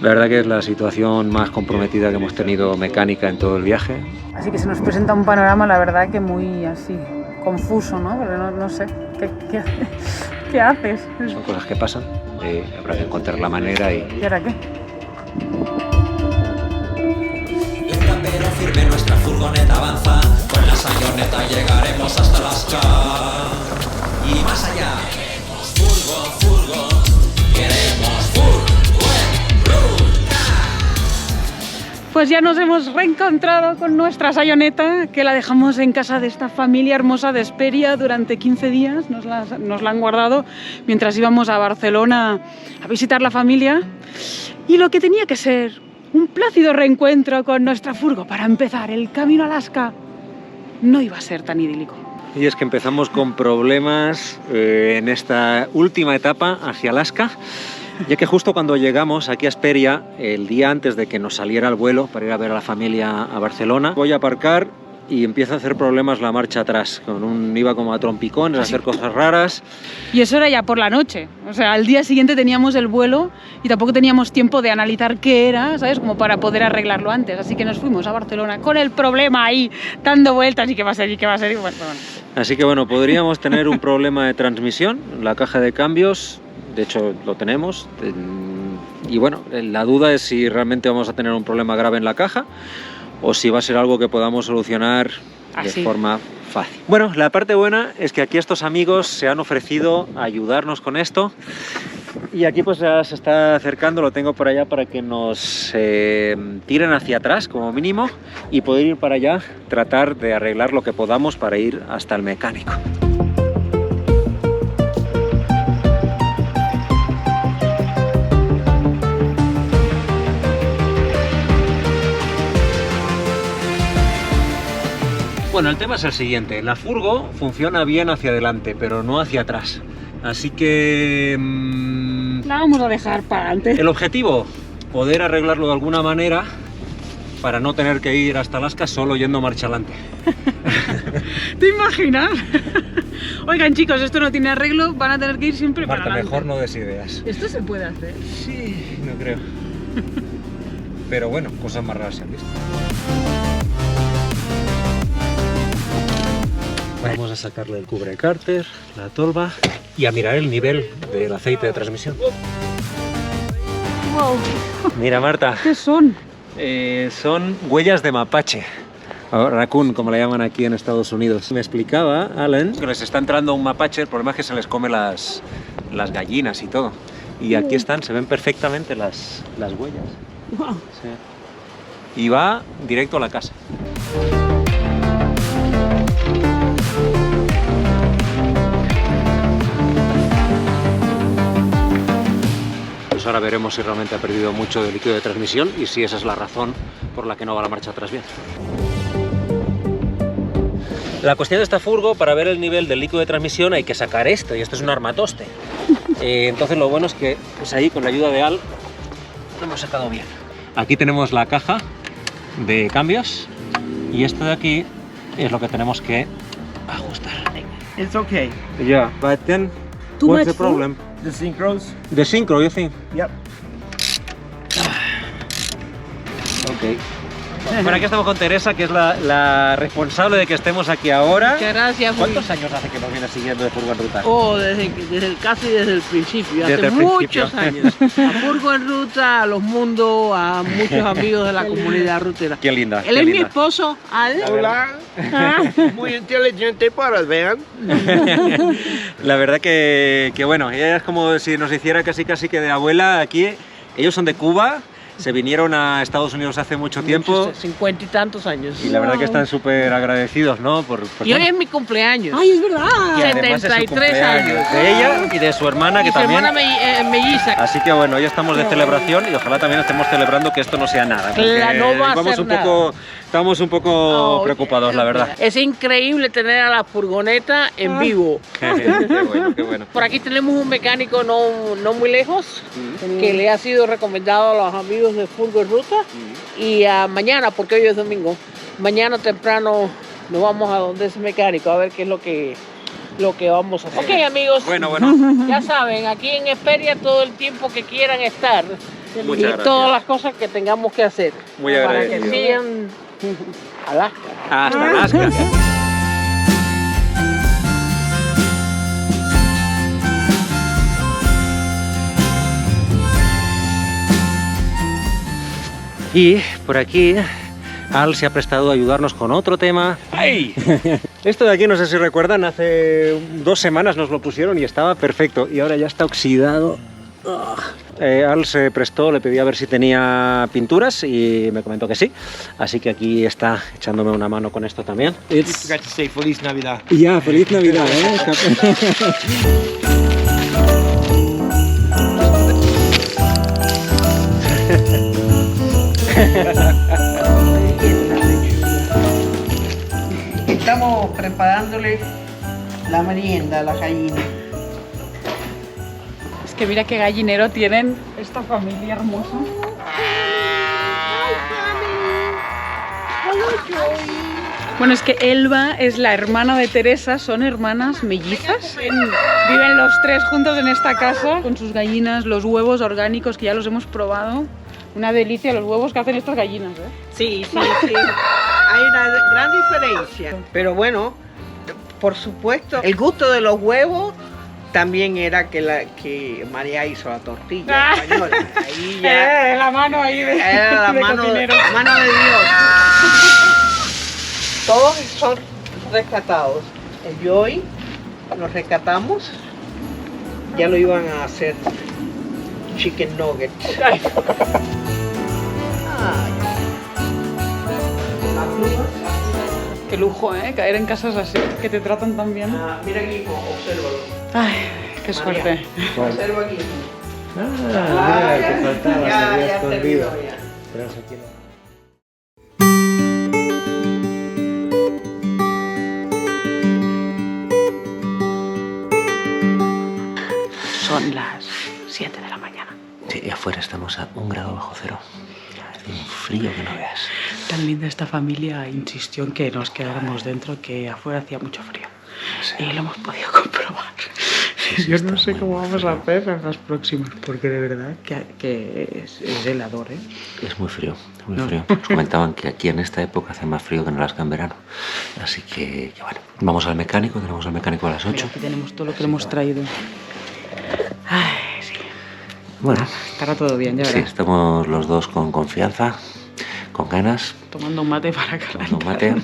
La verdad que es la situación más comprometida que hemos tenido mecánica en todo el viaje. Así que se nos presenta un panorama, la verdad, que muy así, confuso, ¿no? Pero no sé, ¿qué haces? Son cosas que pasan, habrá que encontrar la manera y... ¿Y ahora qué? Lenta pero firme nuestra furgoneta avanza, con la Sayoneta llegaremos hasta Alaska y más allá. Queremos furgo, queremos furgo. Pues ya nos hemos reencontrado con nuestra Sayoneta, que la dejamos en casa de esta familia hermosa de Hesperia durante 15 días. Nos la han guardado mientras íbamos a Barcelona a visitar la familia. Y lo que tenía que ser un plácido reencuentro con nuestra furgo para empezar el camino a Alaska no iba a ser tan idílico. Y es que empezamos con problemas en esta última etapa hacia Alaska, ya que justo cuando llegamos aquí a Hesperia, el día antes de que nos saliera el vuelo para ir a ver a la familia a Barcelona, voy a aparcar y empieza a hacer problemas la marcha atrás. Iba como a trompicones, a hacer cosas raras. Y eso era ya por la noche. O sea, al día siguiente teníamos el vuelo y tampoco teníamos tiempo de analizar qué era, ¿sabes? Como para poder arreglarlo antes. Así que nos fuimos a Barcelona con el problema ahí, dando vueltas y qué va a ser y qué va a ser. Y bueno. Así que bueno, podríamos tener un problema de transmisión, la caja de cambios. De hecho, lo tenemos. Y bueno, la duda es si realmente vamos a tener un problema grave en la caja o si va a ser algo que podamos solucionar de forma fácil. Bueno, la parte buena es que aquí estos amigos se han ofrecido a ayudarnos con esto. Y aquí pues ya se está acercando, lo tengo por allá para que nos tiren hacia atrás como mínimo y poder ir para allá, tratar de arreglar lo que podamos para ir hasta el mecánico. Bueno, el tema es el siguiente, la furgo funciona bien hacia adelante, pero no hacia atrás. Así que... la vamos a dejar para adelante. El objetivo, poder arreglarlo de alguna manera para no tener que ir hasta Alaska solo yendo marcha adelante. ¿Te imaginas? Oigan chicos, esto no tiene arreglo, van a tener que ir siempre para Marta, adelante. mejor no des ideas. ¿Esto se puede hacer? Sí, no creo. Pero bueno, cosas más raras se han visto. Vamos a sacarle el cubrecárter, la tolva y a mirar el nivel del aceite de transmisión. Wow. Mira, Marta. ¿Qué son? Son huellas de mapache. O raccoon, como le llaman aquí en Estados Unidos. Me explicaba Alan que les está entrando un mapache, el problema es que se les come las gallinas y todo. Y aquí están, se ven perfectamente las huellas. Wow. Sí. Y va directo a la casa. Pues ahora veremos si realmente ha perdido mucho de líquido de transmisión y si esa es la razón por la que no va la marcha atrás bien. La cuestión de esta furgo, para ver el nivel del líquido de transmisión hay que sacar esto, y esto es un armatoste. Entonces lo bueno es que pues ahí con la ayuda de Al lo hemos sacado bien. Aquí tenemos la caja de cambios y esto de aquí es lo que tenemos que ajustar. It's okay. Yeah, but then Too what's much the problem? The synchros. The synchro, you think? Yep. Ok. Bueno, aquí estamos con Teresa, que es la responsable de que estemos aquí ahora. Muchas gracias. ¿Cuántos años hace que nos viene siguiendo de Furgo en Ruta? Oh, casi desde el principio, Desde hace el muchos principio. años. A Furgo en Ruta, a Los Mundos, a muchos amigos de la comunidad rutera. Qué linda. Él qué es mi linda. esposo, Al. Hola. Muy inteligente para vean. La verdad que bueno, ella es como si nos hiciera casi que de abuela aquí. Ellos son de Cuba, se vinieron a Estados Unidos hace mucho tiempo 50 y tantos años. y la verdad que están súper agradecidos, ¿no? Y hoy es mi cumpleaños. ¡Ay, es verdad! y además es su 73 cumpleaños años. de ella y de su hermana, que Y su también... hermana melliza. Así que bueno, hoy estamos de celebración y ojalá también estemos celebrando que esto no sea nada. Porque No va a ser nada. Estamos un poco preocupados, la verdad. Es increíble tener a la furgoneta en vivo. Qué bueno, qué bueno. Por aquí tenemos un mecánico no muy lejos que le ha sido recomendado a los amigos de Furgo en Ruta. Y mañana, porque hoy es domingo, mañana temprano nos vamos a donde ese mecánico a ver qué es lo que lo que vamos a hacer. Ok, amigos. Bueno. Ya saben, aquí en Hesperia todo el tiempo que quieran estar. Muchas y gracias. todas las cosas que tengamos que hacer. Muy para agradecido. que sigan Alaska. Hasta Alaska. Y por aquí Al se ha prestado a ayudarnos con otro tema. ¡Ay! Esto de aquí, no sé si recuerdan, hace 2 semanas nos lo pusieron y estaba perfecto. Y ahora ya está oxidado. Al se prestó, le pedí a ver si tenía pinturas y me comentó que sí. Así que aquí está echándome una mano con esto también. You forgot to say Feliz Navidad. Ya, feliz Navidad, ¿eh? Estamos preparándole la merienda a la gallina. Es que mira qué gallinero tienen esta familia hermosa. Bueno, es que Elba es la hermana de Teresa, son hermanas mellizas. Viven los 3 juntos en esta casa con sus gallinas, los huevos orgánicos que ya los hemos probado. Una delicia los huevos que hacen estas gallinas, ¿eh? Sí. Hay una gran diferencia. Pero bueno, por supuesto, el gusto de los huevos también era que María hizo la tortilla española. Ahí ya La mano ahí de, era de la mano de cocinero. Dios. Todos son rescatados. El Joy lo rescatamos. Ya lo iban a hacer chicken nuggets. Ay. Las plumas. Qué lujo, ¿eh? Caer en casas así, que te tratan tan bien. Mira aquí, obsérvalo. Ay, qué suerte. Observa aquí. Ah, mira, que faltaba, se había escondido. terminó ya. Pero eso aquí no. Son las 7 de la mañana. Sí, y afuera estamos a 1 grado bajo cero. Hace un frío que no veas. Tan linda esta familia insistió en que nos quedáramos dentro, que afuera hacía mucho frío. Sí. Y lo hemos podido comprobar. Yo no sé cómo vamos a hacer en las próximas, porque de verdad que es helador, ¿eh? Es muy frío, muy No. frío. Nos comentaban que aquí en esta época hace más frío que en Alaska en verano. Así que bueno, vamos al mecánico, tenemos al mecánico a las 8. Mira, aquí tenemos todo lo que le hemos traído. Ay, sí. Bueno, Estará todo bien, ya sí, verás. estamos los dos con confianza, con ganas, Tomando un mate para calentar. tomando mate.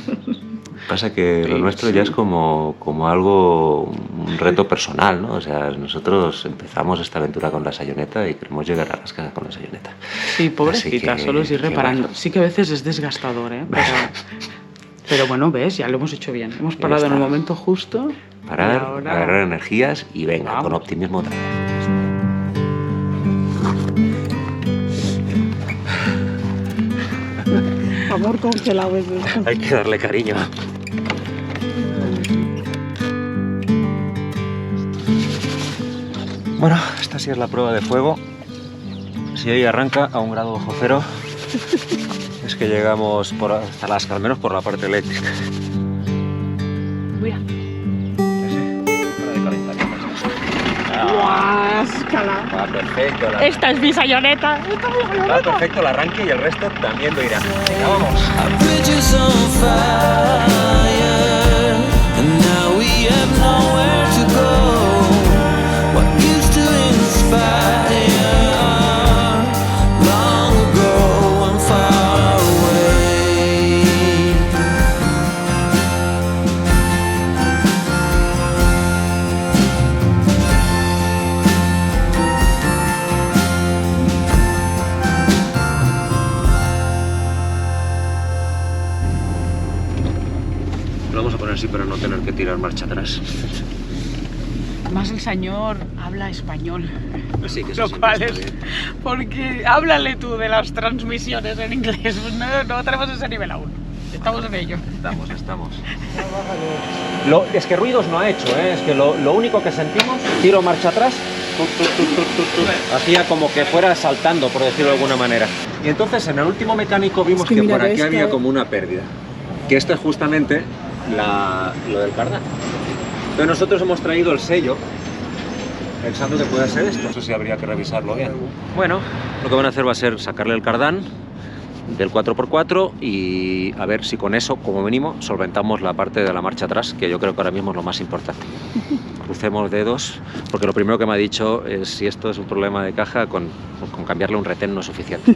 Pasa que lo Sí, nuestro sí. ya es como algo, un reto personal, ¿no? O sea, nosotros empezamos esta aventura con la Sayoneta y queremos llegar a Alaska con la Sayoneta. Sí, pobrecita, Así que- solo es ir que reparando. bueno. Sí que a veces es desgastador, ¿eh? Pero bueno, ves, ya lo hemos hecho bien. Hemos parado en el está. momento justo. Parar, y ahora- agarrar energías y venga, Vamos. con optimismo otra vez. Amor congelado es esto. Hay que darle cariño. Bueno, esta sí es la prueba de fuego. Si hoy arranca a 1 grado bajo cero, es que llegamos hasta Alaska, al menos por la parte eléctrica. Mira. Ah, Guáscala. va perfecto. Esta es mi sayoneta. Va perfecto el arranque y el resto también lo irá. Venga, vamos. Bridges on fire, and now we have nowhere to go. What used to inspire long ago and far away. Lo vamos a poner así para no tener que tirar marcha atrás. Además el señor habla español. Así que Lo cual es... Porque háblale tú de las transmisiones en inglés. No tenemos ese nivel aún. Estamos en ello. Estamos. Es que ruidos no ha hecho, ¿eh? Es que lo único que sentimos, tiro marcha atrás, hacía como que fuera saltando, por decirlo de alguna manera. Y entonces en el último mecánico vimos Es que que mira, por aquí ves había que- como una pérdida. Que esta es justamente lo del cardán. Pero nosotros hemos traído el sello pensando que puede ser esto. Eso sí habría que revisarlo bien. Bueno, lo que van a hacer va a ser sacarle el cardán del 4x4 y a ver si con eso, como mínimo, solventamos la parte de la marcha atrás, que yo creo que ahora mismo es lo más importante. Crucemos dedos, porque lo primero que me ha dicho es si esto es un problema de caja, con cambiarle un retén no es suficiente,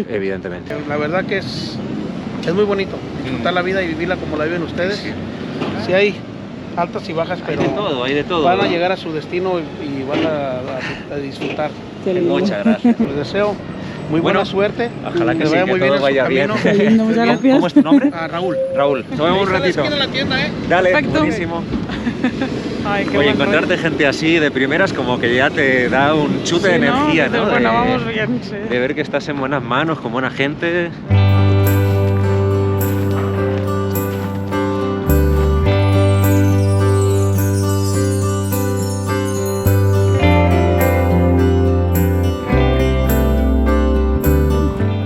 evidentemente. La verdad que es muy bonito disfrutar la vida y vivirla como la viven ustedes. Sí hay altas y bajas, pero Hay de todo. van a llegar a su destino y van a disfrutar. Muchas gracias. Les deseo muy buena suerte. Ojalá que les sí, vaya que muy bien todo en su vaya bien. camino. Qué lindo, muchas gracias. ¿Cómo es tu nombre? A Raúl. Raúl. Nos vemos un Ahí está en la ratito. esquina de la tienda, ¿eh? Dale, Perfecto. buenísimo. Ay, qué Oye, buen encontrarte rollo. gente así de primeras como que ya te da un chute de Sí, energía, ¿no? Bueno, vamos bien, sí. De ver que estás en buenas manos, con buena gente.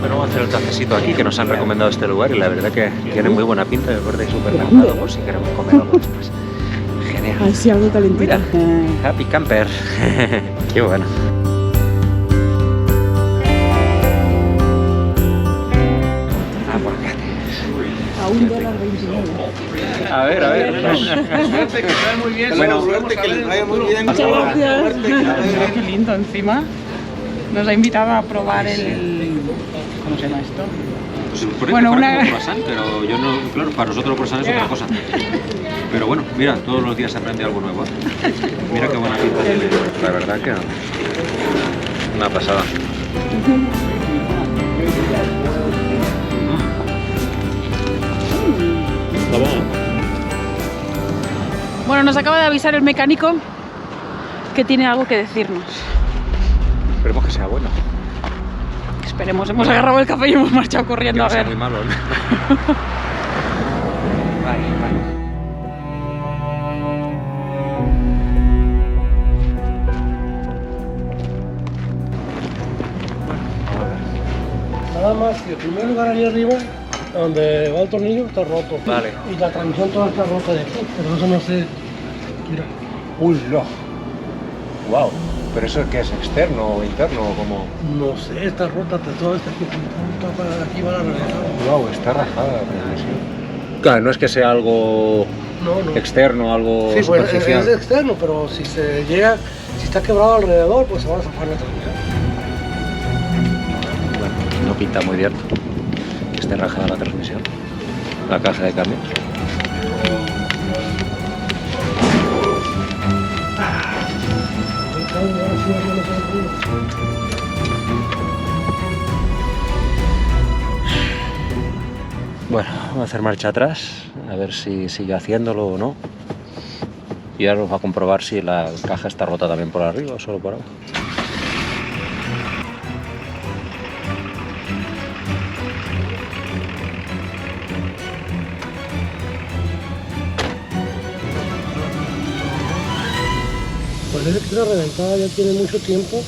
Bueno, vamos a hacer el cafecito aquí, que nos han recomendado este lugar y la verdad que tiene muy buena pinta. Me parece súper calmado por si queremos comer algo después. Genial. Ay, sí, algo calentito. Mira, Happy Camper. Qué bueno. A $1.29. A ver, a ver. Suerte, que te vaya muy bien. Bueno, suerte, que les vaya muy bien. Muchas gracias. Suerte. Qué lindo encima. Nos ha invitado a probar el... ¿Cómo se llama esto? Pues Bueno, una- croissant, pero yo no, claro, para nosotros el croissant es otra cosa. Pero bueno, mira, todos los días se aprende algo nuevo. Mira qué buena pinta tiene. La verdad que una pasada. Bueno, nos acaba de avisar el mecánico que tiene algo que decirnos. Esperemos que sea bueno. Esperemos, hemos agarrado el café y hemos marchado Que corriendo no a sea ver. muy malo, ¿no? Vale, vale. Nada más que el primer lugar ahí arriba, donde va el tornillo, está roto. Vale. Y la transmisión toda está rota de aquí, pero eso no sé. Mira. Uy, no. Wow. ¿Pero eso qué es? ¿Externo o interno o como? No sé, está rota, toda esta aquí, aquí van a regresar. Wow, está rajada la transmisión. Claro, no es que sea algo No. externo, algo Sí, pues superficial. es externo, pero si se llega, si está quebrado alrededor, pues se van a zafar la transmisión. Bueno, no pinta muy bien que esté rajada la transmisión, la caja de cambios. Bueno, vamos a hacer marcha atrás, a ver si sigue haciéndolo o no. Y ahora nos va a comprobar si la caja está rota también por arriba o solo por abajo. Parece que esta reventada ya tiene mucho tiempo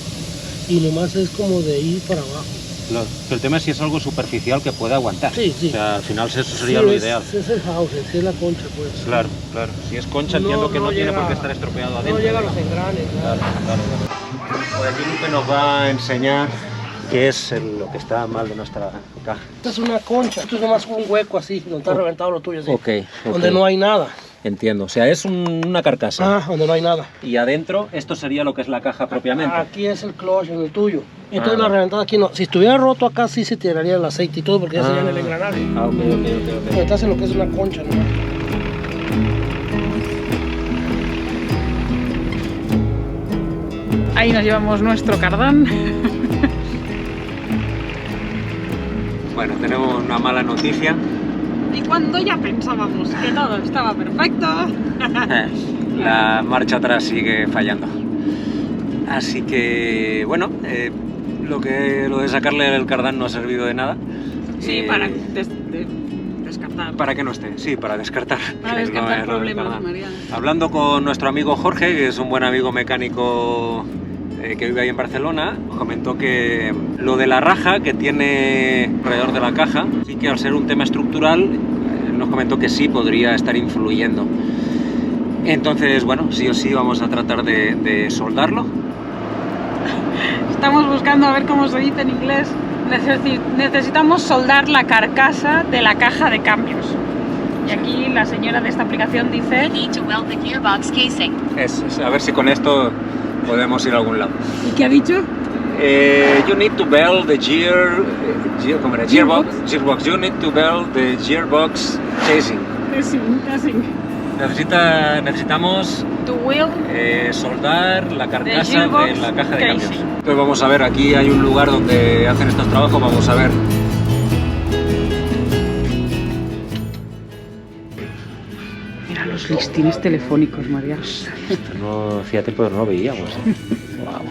y nomás es como de ir para abajo. Claro. El tema es si es algo superficial que pueda aguantar. Sí, sí. O sea, al final eso sería Sí, lo es- ideal. Es el house, sí es la concha, pues. Claro, claro. Si es concha entiendo que no tiene llega- por qué estar estropeado adentro. No llega a los engranes, Claro, claro, claro. Pues aquí Lupe nos va a enseñar qué es lo que está mal de nuestra caja. Esta es una concha, esto es nomás un hueco así, donde está reventado lo tuyo, así. Ok, ok. Donde no hay nada. Entiendo. O sea, es una carcasa. Ah, donde no hay nada. Y adentro, esto sería lo que es la caja propiamente. Aquí es el clutch, en el tuyo. Entonces Ah. la reventada aquí no. Si estuviera roto acá sí se tiraría el aceite y todo porque ya sería en el engranaje. Ah, ok, ok, ok. Estás en lo que es una concha, ¿no? Ahí nos llevamos nuestro cardán. Bueno, tenemos una mala noticia. Y cuando ya pensábamos que todo estaba perfecto, La marcha atrás sigue fallando. Así que, bueno, lo de sacarle el cardán no ha servido de nada. sí, para descartar. Para que no esté, sí, para descartar. Para que descartar es lo del problemas, cardán. Mariana. Hablando con nuestro amigo Jorge, que es un buen amigo mecánico que vive ahí en Barcelona, comentó que lo de la raja que tiene alrededor de la caja, sí que al ser un tema estructural, nos comentó que sí podría estar influyendo. Entonces, bueno, sí o sí vamos a tratar de soldarlo. Estamos buscando a ver cómo se dice en inglés. Necesitamos soldar la carcasa de la caja de cambios. Y aquí la señora de esta aplicación dice... A ver si con esto podemos ir a algún lado. ¿Y qué ha dicho? You need to build the gearbox. You need to build the gearbox casing. Casing. Necesitamos To wheel. soldar la carcasa gearbox de la caja de cambios. casing. Entonces vamos a ver, aquí hay un lugar donde hacen estos trabajos, vamos a ver. Mira los listines telefónicos, María. Esto no hacía tiempo que no lo veíamos. Wow.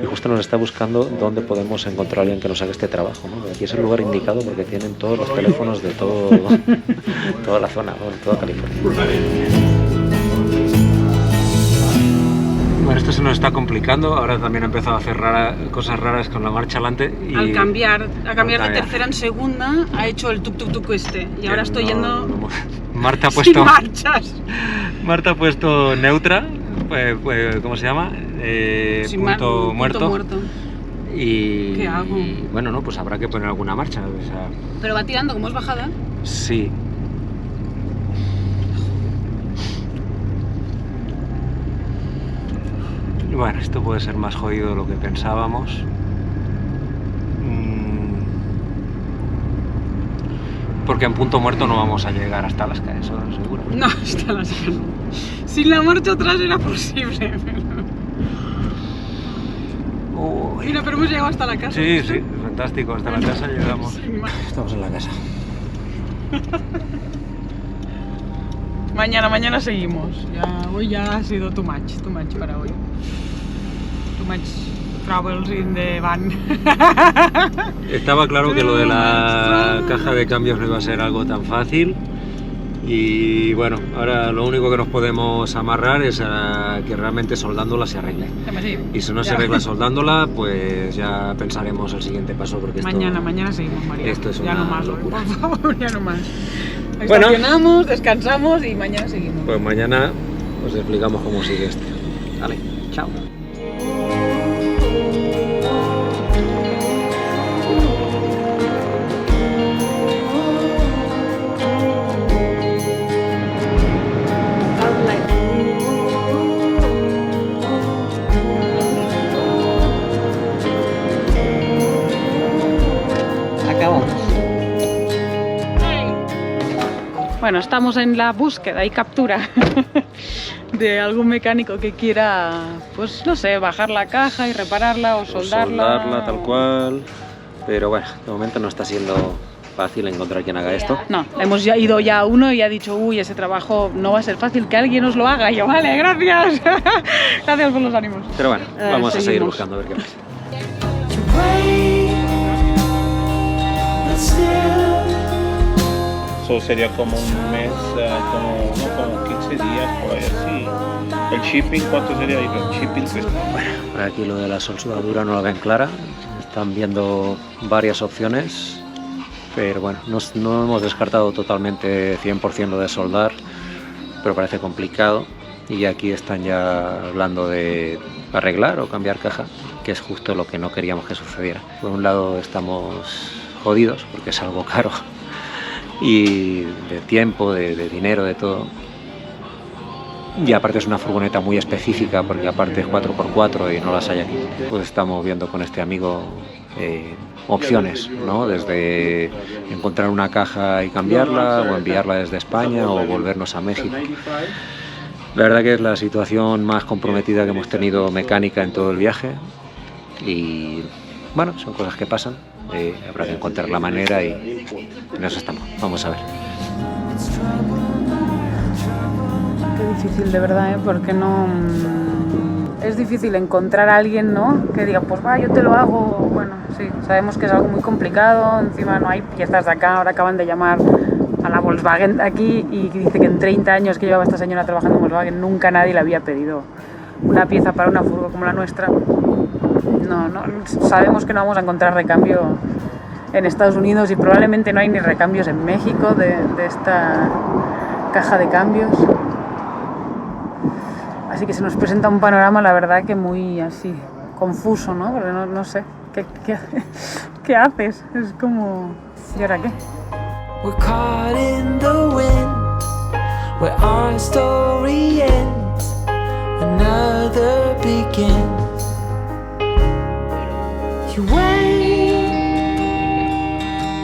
Y justo nos está buscando dónde podemos encontrar a alguien que nos haga este trabajo, ¿no? Aquí es el lugar indicado porque tienen todos los teléfonos de toda la zona, ¿no? Toda California. Bueno, esto se nos está complicando. Ahora también ha empezado a hacer cosas raras con la marcha adelante. Y Al cambiar de tercera en segunda, ha hecho el tuk-tuk-tuk este. Y ahora estoy yendo Marta ha sin puesto, marchas. Marta ha puesto neutra, ¿cómo se llama? Punto muerto. Y, ¿Qué hago? y bueno, no, pues habrá que poner alguna marcha. O sea, Pero va tirando, como es bajada. sí. Bueno, esto puede ser más jodido de lo que pensábamos. Porque en punto muerto no vamos a llegar hasta las calles, eso seguro. No, hasta las no. Sin la marcha atrás era posible. Uy. Mira, pero hemos llegado hasta la casa. Sí, sí, fantástico, hasta la casa llegamos. Sin más. Estamos en la casa. Mañana seguimos. Hoy ya ha sido too much para hoy. Too much travels in the van. Estaba claro que lo de la caja de cambios no iba a ser algo tan fácil. Y bueno, ahora lo único que nos podemos amarrar es a que realmente soldándola se arregle. Y si no se arregla soldándola, pues ya pensaremos el siguiente paso. Porque Mañana seguimos, María. Esto es ya una no más, locura. por favor, ya no más. Bueno. Estacionamos, descansamos y mañana seguimos. Pues mañana os explicamos cómo sigue esto. Vale, chao. Bueno, estamos en la búsqueda y captura de algún mecánico que quiera, pues no sé, bajar la caja y repararla o soldarla. Soldarla tal cual. Pero bueno, de momento no está siendo fácil encontrar quien haga esto. No, hemos ido ya a uno y ha dicho, uy, ese trabajo no va a ser fácil, que alguien os lo haga. Y yo, vale, gracias. Gracias por los ánimos. Pero bueno, vamos a seguir seguimos. buscando a ver qué pasa. Eso sería como un mes, como 15 días, por ahí así. El shipping, ¿cuánto sería? El shipping, pues, Bueno, por aquí lo de la soldadura no la ven clara. Están viendo varias opciones. Pero bueno, no hemos descartado totalmente 100% lo de soldar. Pero parece complicado. Y aquí están ya hablando de arreglar o cambiar caja, que es justo lo que no queríamos que sucediera. Por un lado estamos jodidos porque es algo caro. Y de tiempo, de dinero, de todo. Y aparte es una furgoneta muy específica porque aparte es 4x4 y no las hay aquí. Pues estamos viendo con este amigo opciones, ¿no? Desde encontrar una caja y cambiarla o enviarla desde España o volvernos a México. La verdad que es la situación más comprometida que hemos tenido mecánica en todo el viaje y bueno, son cosas que pasan. Habrá que encontrar la manera y en eso estamos. Vamos a ver. Qué difícil, de verdad, porque no... Es difícil encontrar a alguien, ¿no? Que diga, pues va, yo te lo hago. Bueno, sí, sabemos que es algo muy complicado. Encima no hay piezas de acá. Ahora acaban de llamar a la Volkswagen de aquí y dice que en 30 años que llevaba esta señora trabajando en Volkswagen nunca nadie le había pedido una pieza para una furgo como la nuestra. No, sabemos que no vamos a encontrar recambio en Estados Unidos y probablemente no hay ni recambios en México de esta caja de cambios. Así que se nos presenta un panorama, la verdad, que muy así, confuso, ¿no? Porque no sé, ¿qué haces? Es como... ¿Y ahora qué? We're caught in the wind, where our story ends, another begins. You wait,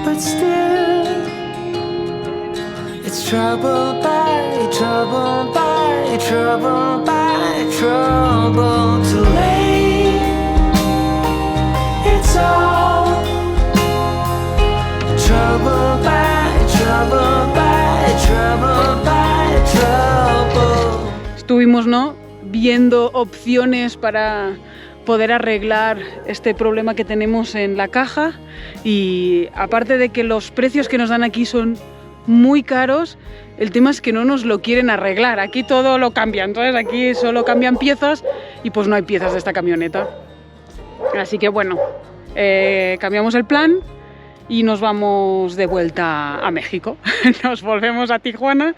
but still, it's trouble by trouble by trouble by trouble. Too late, it's all trouble by trouble by trouble by trouble. Estuvimos, ¿no?, viendo opciones para poder arreglar este problema que tenemos en la caja, y aparte de que los precios que nos dan aquí son muy caros, el tema es que no nos lo quieren arreglar. Aquí todo lo cambian, entonces aquí solo cambian piezas y pues no hay piezas de esta camioneta. Así que bueno, cambiamos el plan y nos vamos de vuelta a México. Nos volvemos a Tijuana.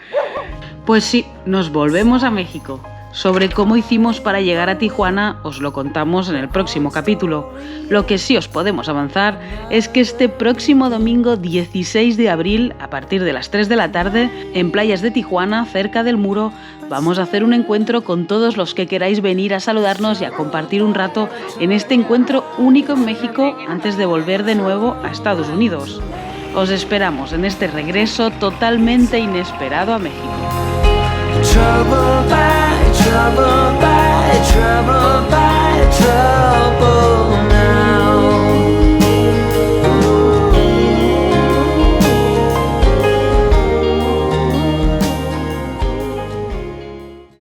Pues sí, nos volvemos a México. Sobre cómo hicimos para llegar a Tijuana os lo contamos en el próximo capítulo. Lo que sí os podemos avanzar es que este próximo domingo 16 de abril, a partir de las 3 de la tarde, en playas de Tijuana, cerca del Muro, vamos a hacer un encuentro con todos los que queráis venir a saludarnos y a compartir un rato en este encuentro único en México antes de volver de nuevo a Estados Unidos. Os esperamos en este regreso totalmente inesperado a México. Trouble by trouble